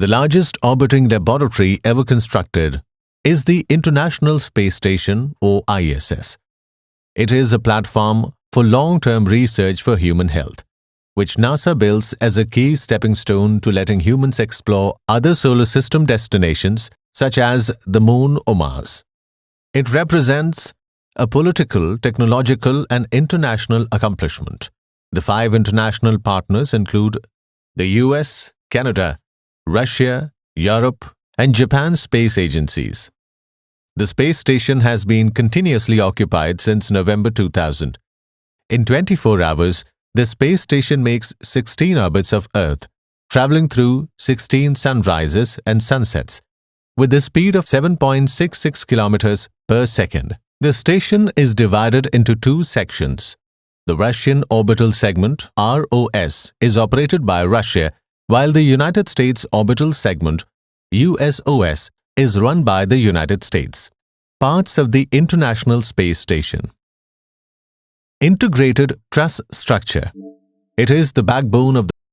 The largest orbiting laboratory ever constructed is the International Space Station, or ISS. It is a platform for long-term research for human health, which NASA builds as a key stepping stone to letting humans explore other solar system destinations such as the Moon or Mars. It represents a political, technological, and international accomplishment. The 5 international partners include the US, Canada, Russia, Europe, and Japan space agencies. The space station has been continuously occupied since November 2000. In 24 hours, the space station makes 16 orbits of Earth, traveling through 16 sunrises and sunsets, with the speed of 7.66 kilometers per second. The station is divided into 2 sections. The Russian Orbital Segment, ROS, is operated by Russia, while the United States Orbital Segment, USOS, is run by the United States. Parts of the International Space Station. Integrated Truss Structure. It is the backbone of the